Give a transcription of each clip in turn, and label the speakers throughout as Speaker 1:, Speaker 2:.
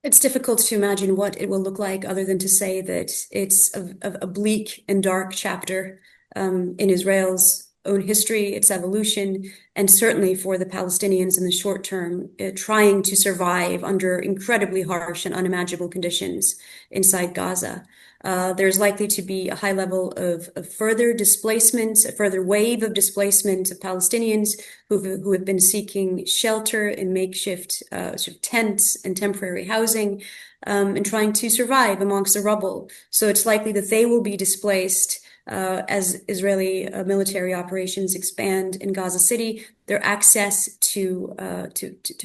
Speaker 1: It's difficult to imagine what it will look like other than to say that it's a bleak and dark chapter in Israel's own history, its evolution, and certainly for the Palestinians in the short term, trying to survive under incredibly harsh and unimaginable conditions inside Gaza. There's likely to be a high level of further displacement, a further wave of displacement of Palestinians who have been seeking shelter in makeshift sort of tents and temporary housing, and trying to survive amongst the rubble. So it's likely that they will be displaced as Israeli military operations expand in Gaza City. Their access to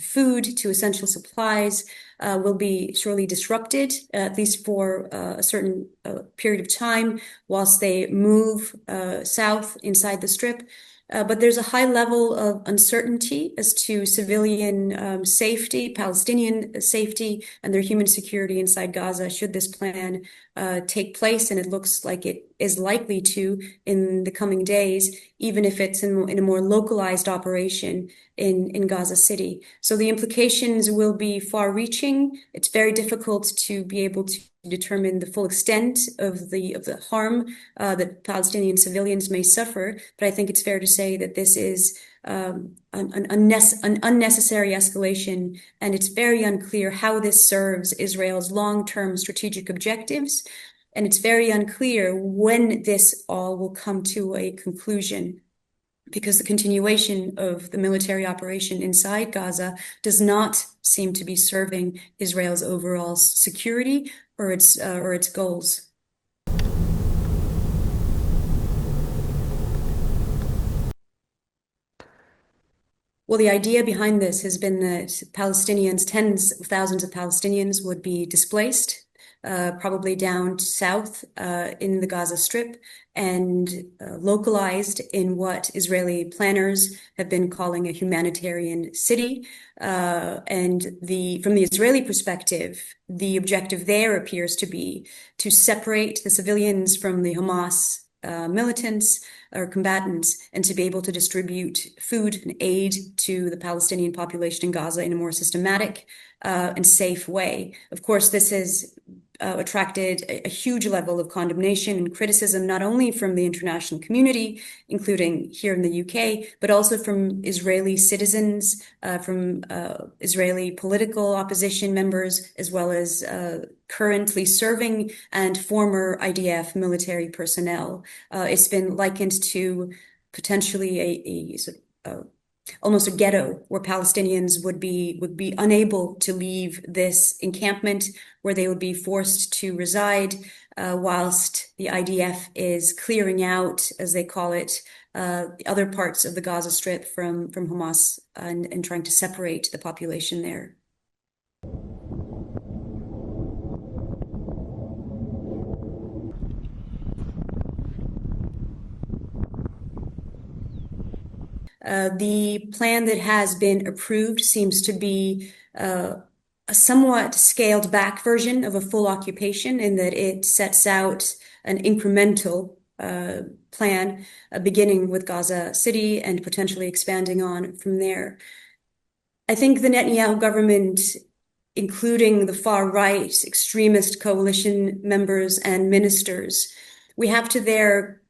Speaker 1: food, to essential supplies, will be surely disrupted, at least for a certain period of time, whilst they move south inside the Strip. But there's a high level of uncertainty as to civilian safety, Palestinian safety, and their human security inside Gaza should this plan take place. And it looks like it is likely to in the coming days, even if it's in a more localized operation in Gaza City. So the implications will be far-reaching. It's very difficult to be able to determine the full extent of the harm that Palestinian civilians may suffer. But I think it's fair to say that this is an unnecessary escalation, and it's very unclear how this serves Israel's long-term strategic objectives. And it's very unclear when this all will come to a conclusion, because the continuation of the military operation inside Gaza does not seem to be serving Israel's overall security or its goals. Well, the idea behind this has been that Palestinians, tens of thousands of Palestinians, would be displaced, probably down south in the Gaza Strip, and localized in what Israeli planners have been calling a humanitarian city. And from the Israeli perspective, the objective there appears to be to separate the civilians from the Hamas militants or combatants, and to be able to distribute food and aid to the Palestinian population in Gaza in a more systematic and safe way. Of course, this has attracted a huge level of condemnation and criticism, not only from the international community, including here in the UK, but also from Israeli citizens, from Israeli political opposition members, as well as currently serving and former IDF military personnel. It's been likened to potentially a sort of almost a ghetto where Palestinians would be unable to leave this encampment, where they would be forced to reside whilst the IDF is clearing out, as they call it, other parts of the Gaza Strip from Hamas, and trying to separate the population there. The plan that has been approved seems to be a somewhat scaled back version of a full occupation, in that it sets out an incremental plan, beginning with Gaza City and potentially expanding on from there. I think the Netanyahu government, including the far right extremist coalition members and ministers, we have to there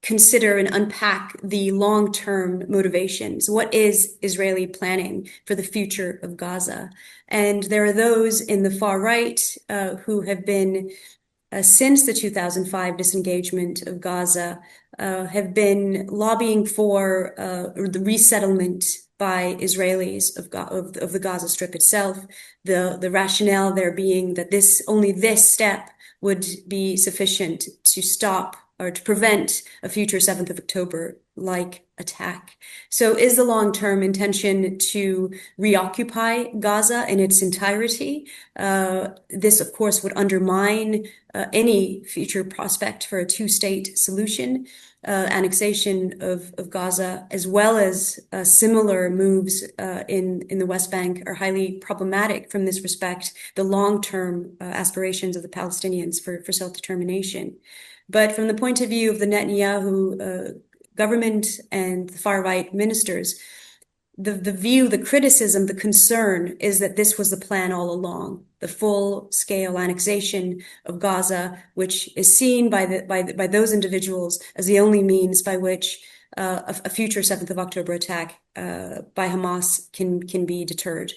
Speaker 1: consider and unpack the long-term motivations. What is Israeli planning for the future of Gaza? And there are those in the far right who have been, since the 2005 disengagement of Gaza, have been lobbying for the resettlement by Israelis of the Gaza Strip itself. The rationale there being that only this step would be sufficient to stop or to prevent a future 7th of October-like attack. So is the long-term intention to reoccupy Gaza in its entirety? This, of course, would undermine any future prospect for a two-state solution. Annexation of Gaza, as well as similar moves in the West Bank, are highly problematic from this respect, the long-term aspirations of the Palestinians for self-determination. But from the point of view of the Netanyahu government and the far-right ministers, the view, the criticism, the concern is that this was the plan all along, the full-scale annexation of Gaza, which is seen by those individuals as the only means by which a future 7th of October attack by Hamas can be deterred.